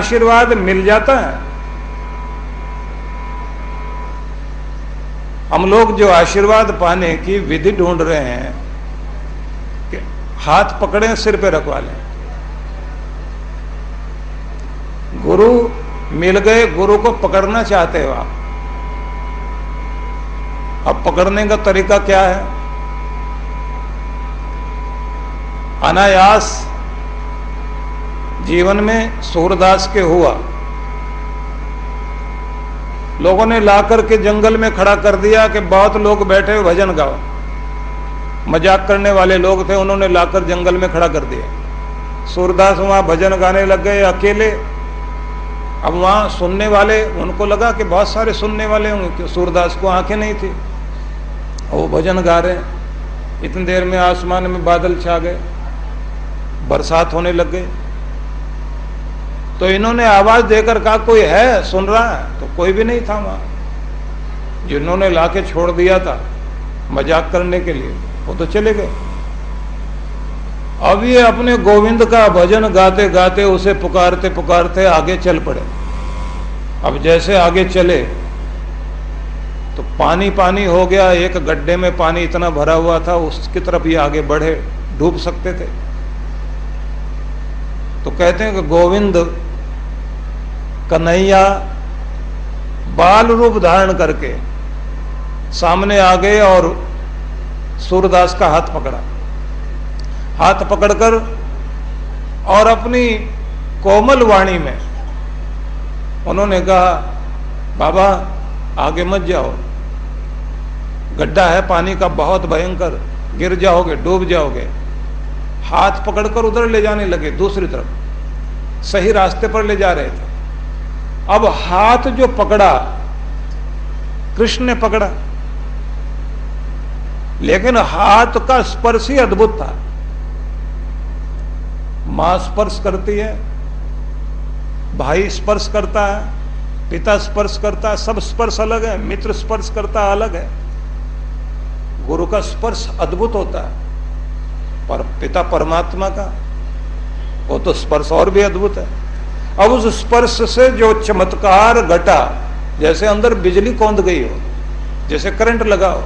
आशीर्वाद मिल जाता है। हम लोग जो आशीर्वाद पाने की विधि ढूंढ रहे हैं कि हाथ पकड़े सिर पे रखवा लें। गुरु मिल गए, गुरु को पकड़ना चाहते हो आप। अब पकड़ने का तरीका क्या है? अनायास जीवन में सूरदास के हुआ, लोगों ने लाकर के जंगल में खड़ा कर दिया कि बहुत लोग बैठे हुए भजन गाओ। मजाक करने वाले लोग थे, उन्होंने लाकर जंगल में खड़ा कर दिया। सूरदास वहां भजन गाने लग गए अकेले। अब वहां सुनने वाले, उनको लगा कि बहुत सारे सुनने वाले होंगे, क्यों सूरदास को आंखें नहीं थी। वो भजन गा रहे हैं। इतनी देर में आसमान में बादल छा गए, बरसात होने लग गई। तो इन्होंने आवाज देकर कहा कोई है सुन रहा है? तो कोई भी नहीं था वहां। जिन्होंने लाके छोड़ दिया था मजाक करने के लिए, वो तो चले गए। अब ये अपने गोविंद का भजन गाते गाते उसे पुकारते पुकारते आगे चल पड़े। अब जैसे आगे चले तो पानी पानी हो गया। एक गड्ढे में पानी इतना भरा हुआ था, उसकी तरफ ये आगे बढ़े, डूब सकते थे। तो कहते हैं कि गोविंद कन्हैया बाल रूप धारण करके सामने आ गए और सूरदास का हाथ पकड़ा। हाथ पकड़कर और अपनी कोमल वाणी में उन्होंने कहा, बाबा आगे मत जाओ, गड्ढा है पानी का बहुत भयंकर, गिर जाओगे, डूब जाओगे। हाथ पकड़कर उधर ले जाने लगे, दूसरी तरफ, सही रास्ते पर ले जा रहे थे। अब हाथ जो पकड़ा कृष्ण ने पकड़ा, लेकिन हाथ का स्पर्श ही अद्भुत था। मां स्पर्श करती है, भाई स्पर्श करता है, पिता स्पर्श करता है, सब स्पर्श अलग है। मित्र स्पर्श करता अलग है। गुरु का स्पर्श अद्भुत होता है, पर पिता परमात्मा का वो तो स्पर्श और भी अद्भुत है। अब उस स्पर्श से जो चमत्कार घटा, जैसे अंदर बिजली कौंध गई हो, जैसे करंट लगा हो।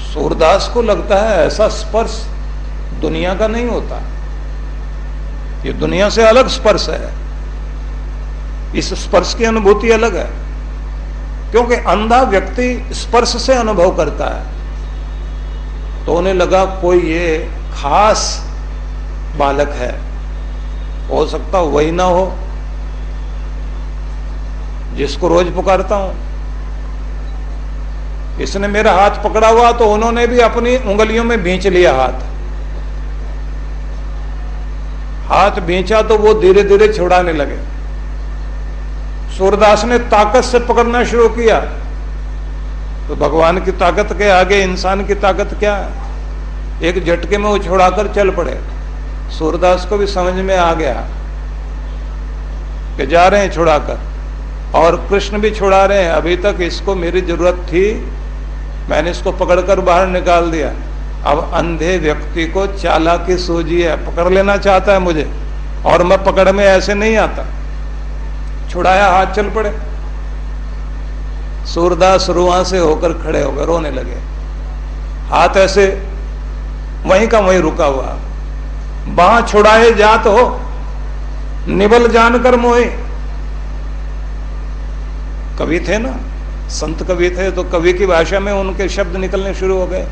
सूरदास को लगता है ऐसा स्पर्श दुनिया का नहीं होता, ये दुनिया से अलग स्पर्श है। इस स्पर्श की अनुभूति अलग है, क्योंकि अंधा व्यक्ति स्पर्श से अनुभव करता है। तो उन्हें लगा कोई ये खास बालक है, हो सकता वही ना हो जिसको रोज पुकारता हूं। इसने मेरा हाथ पकड़ा हुआ, तो उन्होंने भी अपनी उंगलियों में भींच लिया हाथ। हाथ भींचा तो वो धीरे धीरे छुड़ाने लगे। सूरदास ने ताकत से पकड़ना शुरू किया, तो भगवान की ताकत के आगे इंसान की ताकत क्या है। एक झटके में वो छुड़ाकर चल पड़े। सूरदास को भी समझ में आ गया कि जा रहे हैं छुड़ाकर, और कृष्ण भी छुड़ा रहे हैं। अभी तक इसको मेरी जरूरत थी, मैंने इसको पकड़कर बाहर निकाल दिया। अब अंधे व्यक्ति को चालाकी सूझी है, पकड़ लेना चाहता है मुझे, और मैं पकड़ में ऐसे नहीं आता। छुड़ाया, हाथ चल पड़े। सूरदास रुआ से होकर खड़े हो गए, रोने लगे। हाथ ऐसे वहीं का वहीं रुका हुआ। बाह छुड़ाए जात हो, निबल जानकर मोहे। कवि थे ना, संत कवि थे, तो कवि की भाषा में उनके शब्द निकलने शुरू हो गए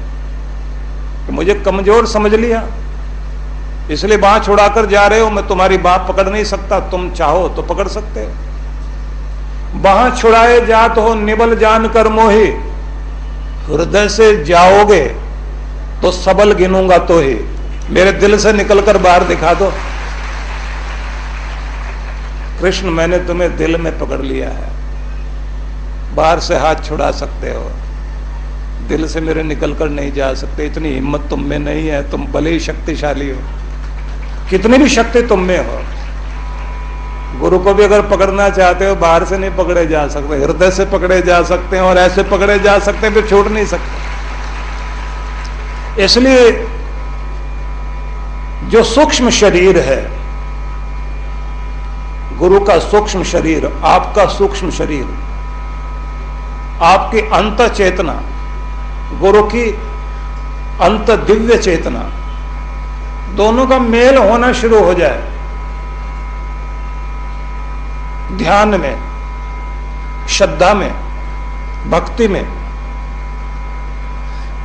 कि मुझे कमजोर समझ लिया, इसलिए बाह छुड़ाकर जा रहे हो। मैं तुम्हारी बाह पकड़ नहीं सकता, तुम चाहो तो पकड़ सकते हो। बाह छुड़ाए जात हो, निबल जानकर मोहे। हृदय से जाओगे तो सबल गिनूंगा तो ही। मेरे दिल से निकलकर बाहर दिखा दो। कृष्ण, मैंने तुम्हें दिल में पकड़ लिया है, बाहर से हाथ छुड़ा सकते हो, दिल से मेरे निकलकर नहीं जा सकते। इतनी हिम्मत तुम में नहीं है, तुम भले ही शक्तिशाली हो, कितनी भी शक्ति तुम में हो। गुरु को भी अगर पकड़ना चाहते हो, बाहर से नहीं पकड़े जा सकते, हृदय से पकड़े जा सकते हैं, और ऐसे पकड़े जा सकते हैं फिर छूट नहीं सकते। इसलिए जो सूक्ष्म शरीर है गुरु का सूक्ष्म शरीर, आपका सूक्ष्म शरीर, आपकी अंत चेतना, गुरु की अंत दिव्य चेतना, दोनों का मेल होना शुरू हो जाए ध्यान में, श्रद्धा में, भक्ति में,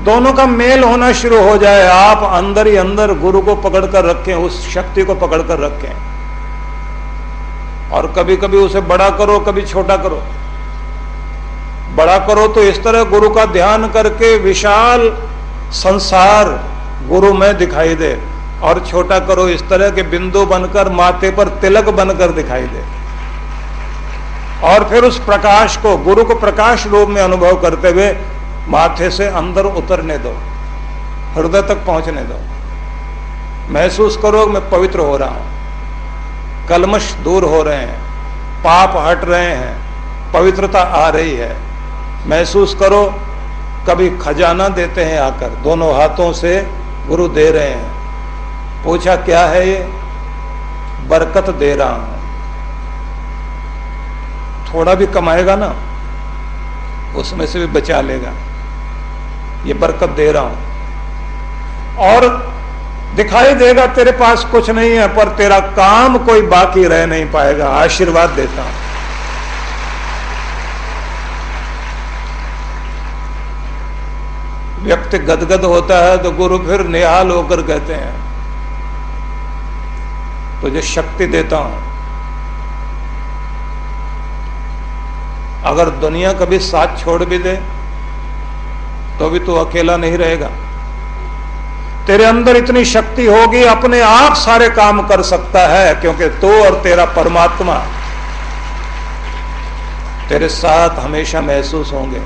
दोनों का मेल होना शुरू हो जाए, आप अंदर ही अंदर गुरु को पकड़कर रखें, उस शक्ति को पकड़कर रखें, और कभी कभी उसे बड़ा करो, कभी छोटा करो। बड़ा करो तो इस तरह गुरु का ध्यान करके विशाल संसार गुरु में दिखाई दे, और छोटा करो इस तरह के बिंदु बनकर, माथे पर तिलक बनकर दिखाई दे, और फिर उस प्रकाश को, गुरु को प्रकाश रूप में अनुभव करते हुए माथे से अंदर उतरने दो, हृदय तक पहुंचने दो। महसूस करो मैं पवित्र हो रहा हूं, कलमश दूर हो रहे हैं, पाप हट रहे हैं, पवित्रता आ रही है। महसूस करो कभी खजाना देते हैं आकर, दोनों हाथों से गुरु दे रहे हैं। पूछा क्या है ये? बरकत दे रहा हूं। थोड़ा भी कमाएगा ना, उसमें से भी बचा लेगा, ये बरकत दे रहा हूं। और दिखाई देगा तेरे पास कुछ नहीं है, पर तेरा काम कोई बाकी रह नहीं पाएगा, आशीर्वाद देता हूं। व्यक्ति गदगद होता है तो गुरु फिर निहाल होकर कहते हैं तुझे शक्ति देता हूं। अगर दुनिया कभी साथ छोड़ भी दे तो भी तू अकेला नहीं रहेगा, तेरे अंदर इतनी शक्ति होगी, अपने आप सारे काम कर सकता है, क्योंकि तू और तेरा परमात्मा तेरे साथ हमेशा महसूस होंगे।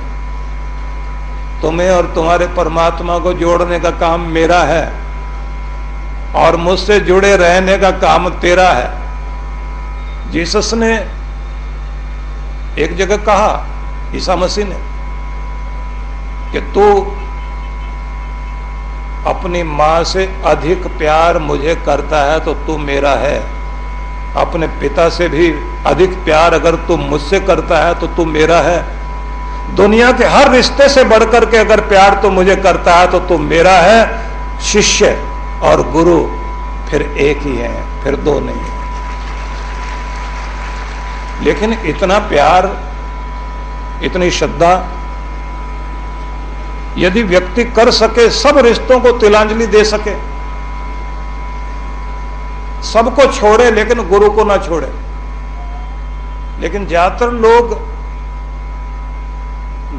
तुम्हें और तुम्हारे परमात्मा को जोड़ने का काम मेरा है, और मुझसे जुड़े रहने का काम तेरा है। जीसस ने एक जगह कहा, ईसा मसीह ने, कि तू अपनी मां से अधिक प्यार मुझे करता है तो तू मेरा है, अपने पिता से भी अधिक प्यार अगर तू मुझसे करता है तो तू मेरा है, दुनिया के हर रिश्ते से बढ़कर के अगर प्यार तू मुझे करता है तो तू मेरा है। शिष्य और गुरु फिर एक ही है, फिर दो नहीं है। लेकिन इतना प्यार, इतनी श्रद्धा यदि व्यक्ति कर सके, सब रिश्तों को तिलांजलि दे सके, सबको छोड़े लेकिन गुरु को ना छोड़े। लेकिन ज्यादातर लोग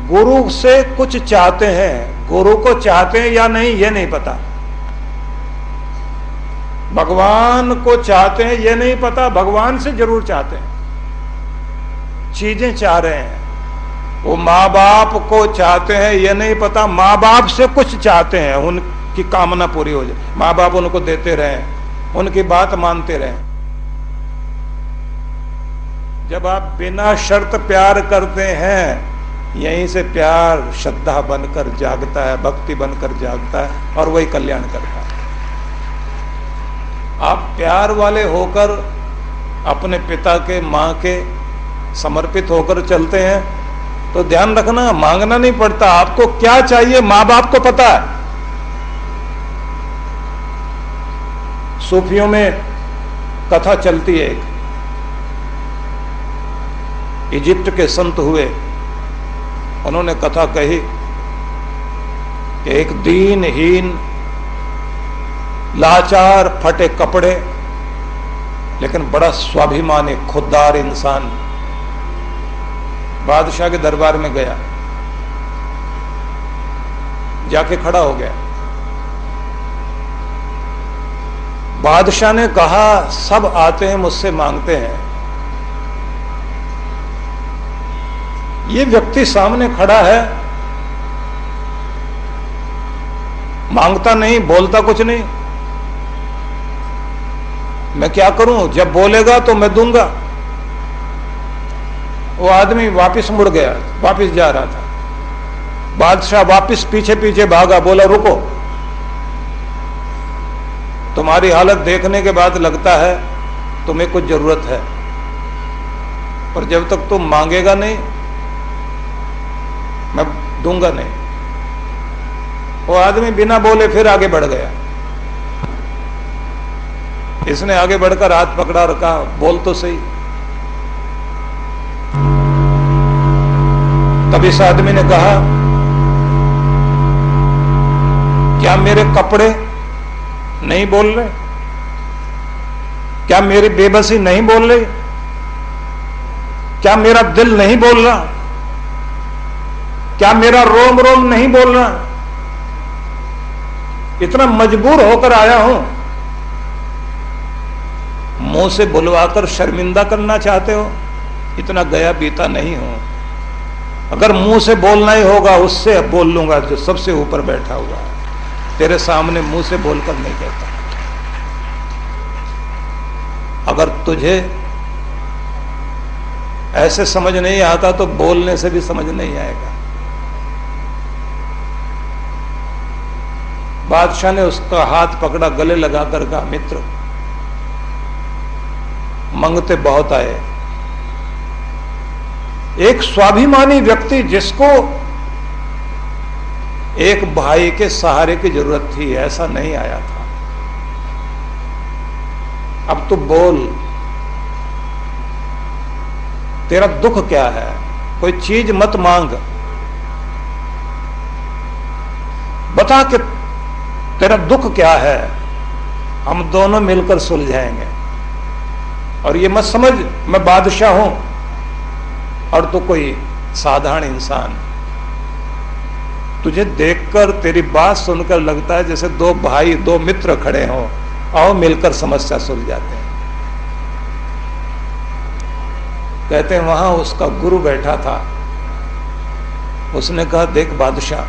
गुरु से कुछ चाहते हैं, गुरु को चाहते हैं या नहीं ये नहीं पता, भगवान को चाहते हैं ये नहीं पता, भगवान से जरूर चाहते हैं, चीजें चाह रहे हैं। वो माँ बाप को चाहते हैं ये नहीं पता, माँ बाप से कुछ चाहते हैं, उनकी कामना पूरी हो जाए, माँ बाप उनको देते रहें, उनकी बात मानते रहें। जब आप बिना शर्त प्यार करते हैं, यहीं से प्यार श्रद्धा बनकर जागता है, भक्ति बनकर जागता है, और वही कल्याण करता है। आप प्यार वाले होकर अपने पिता के, माँ के समर्पित होकर चलते हैं तो ध्यान रखना, मांगना नहीं पड़ता। आपको क्या चाहिए माँ बाप को पता है। सूफियों में कथा चलती है, एक इजिप्ट के संत हुए, उन्होंने कथा कही कि एक दीनहीन, लाचार, फटे कपड़े लेकिन बड़ा स्वाभिमानी, खुददार इंसान बादशाह के दरबार में गया, जाके खड़ा हो गया। बादशाह ने कहा सब आते हैं मुझसे मांगते हैं, ये व्यक्ति सामने खड़ा है, मांगता नहीं, बोलता कुछ नहीं, मैं क्या करूं? जब बोलेगा तो मैं दूंगा। वो आदमी वापस मुड़ गया, वापस जा रहा था। बादशाह वापस पीछे पीछे भागा, बोला रुको, तुम्हारी हालत देखने के बाद लगता है तुम्हें कुछ जरूरत है, पर जब तक तुम मांगेगा नहीं मैं दूंगा नहीं। वो आदमी बिना बोले फिर आगे बढ़ गया। इसने आगे बढ़कर हाथ पकड़ा और कहा, बोल तो सही। तब इस आदमी ने कहा, क्या मेरे कपड़े नहीं बोल रहे? क्या मेरी बेबसी नहीं बोल रही? क्या मेरा दिल नहीं बोल रहा? क्या मेरा रोम रोम नहीं बोल रहा? इतना मजबूर होकर आया हूं, मुंह से बुलवाकर शर्मिंदा करना चाहते हो? इतना गया बीता नहीं हूं। अगर मुंह से बोलना ही होगा, उससे अब बोल लूंगा जो सबसे ऊपर बैठा हुआ है। तेरे सामने मुंह से बोलकर नहीं कहता। अगर तुझे ऐसे समझ नहीं आता तो बोलने से भी समझ नहीं आएगा। बादशाह ने उसका हाथ पकड़ा, गले लगाकर कहा, मित्र मंगते बहुत आए। एक स्वाभिमानी व्यक्ति जिसको एक भाई के सहारे की जरूरत थी, ऐसा नहीं आया था। अब तू बोल, तेरा दुख क्या है? कोई चीज मत मांग, बता कि तेरा दुख क्या है, हम दोनों मिलकर सुलझाएंगे। और ये मत समझ मैं बादशाह हूं और तू कोई साधारण इंसान। तुझे देखकर, तेरी बात सुनकर लगता है जैसे दो भाई, दो मित्र खड़े हों, आओ मिलकर समस्या सुलझाते हैं। कहते हैं वहां उसका गुरु बैठा था। उसने कहा, देख बादशाह,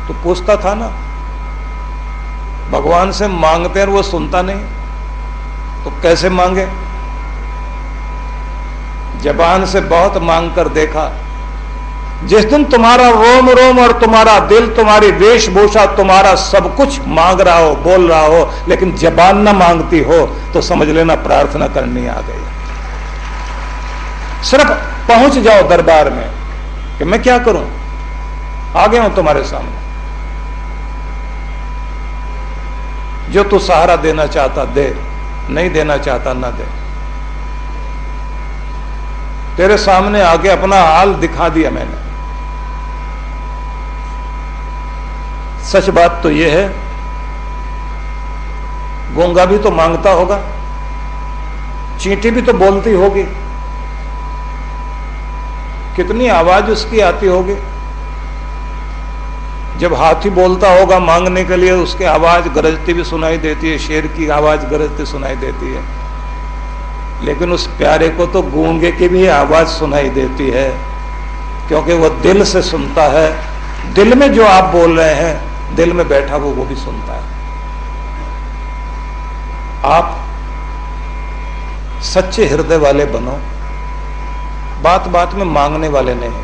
तू पूछता था ना भगवान से मांगते हैं और वो सुनता नहीं, तो कैसे मांगे? जबान से बहुत मांग कर देखा। जिस दिन तुम्हारा रोम रोम और तुम्हारा दिल, तुम्हारी वेशभूषा, तुम्हारा सब कुछ मांग रहा हो, बोल रहा हो, लेकिन जबान ना मांगती हो, तो समझ लेना प्रार्थना करनी आ गई। सिर्फ पहुंच जाओ दरबार में कि मैं क्या करूं, आ गया हूं तुम्हारे सामने। जो तू सहारा देना चाहता दे, नहीं देना चाहता ना दे। तेरे सामने आके अपना हाल दिखा दिया मैंने। सच बात तो यह है, गूंगा भी तो मांगता होगा, चींटी भी तो बोलती होगी, कितनी आवाज उसकी आती होगी। जब हाथी बोलता होगा मांगने के लिए, उसकी आवाज गरजती भी सुनाई देती है, शेर की आवाज गरजती सुनाई देती है। लेकिन उस प्यारे को तो गूंगे की भी आवाज सुनाई देती है, क्योंकि वो दिल से सुनता है। दिल में जो आप बोल रहे हैं, दिल में बैठा वो भी सुनता है। आप सच्चे हृदय वाले बनो, बात बात में मांगने वाले नहीं,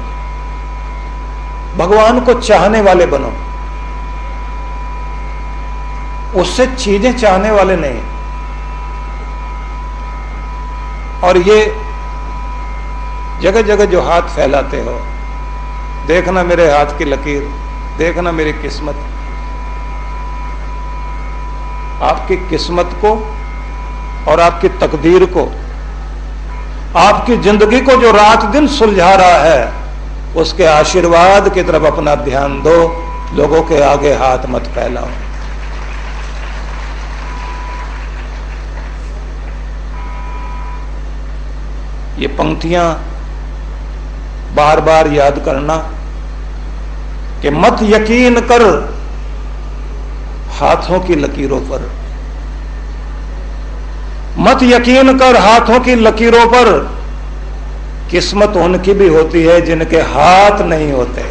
भगवान को चाहने वाले बनो, उससे चीजें चाहने वाले नहीं। और ये जगह जगह जो हाथ फैलाते हो, देखना मेरे हाथ की लकीर, देखना मेरी किस्मत। आपकी किस्मत को और आपकी तकदीर को, आपकी जिंदगी को जो रात दिन सुलझा रहा है, उसके आशीर्वाद की तरफ अपना ध्यान दो। लोगों के आगे हाथ मत फैलाओ। ये पंक्तियां बार बार याद करना कि मत यकीन कर हाथों की लकीरों पर, मत यकीन कर हाथों की लकीरों पर। किस्मत उनकी भी होती है जिनके हाथ नहीं होते,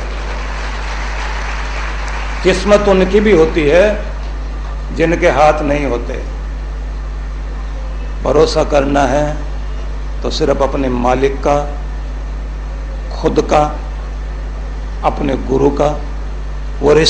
किस्मत उनकी भी होती है जिनके हाथ नहीं होते। भरोसा करना है तो सिर्फ अपने मालिक का, खुद का, अपने गुरु का। वो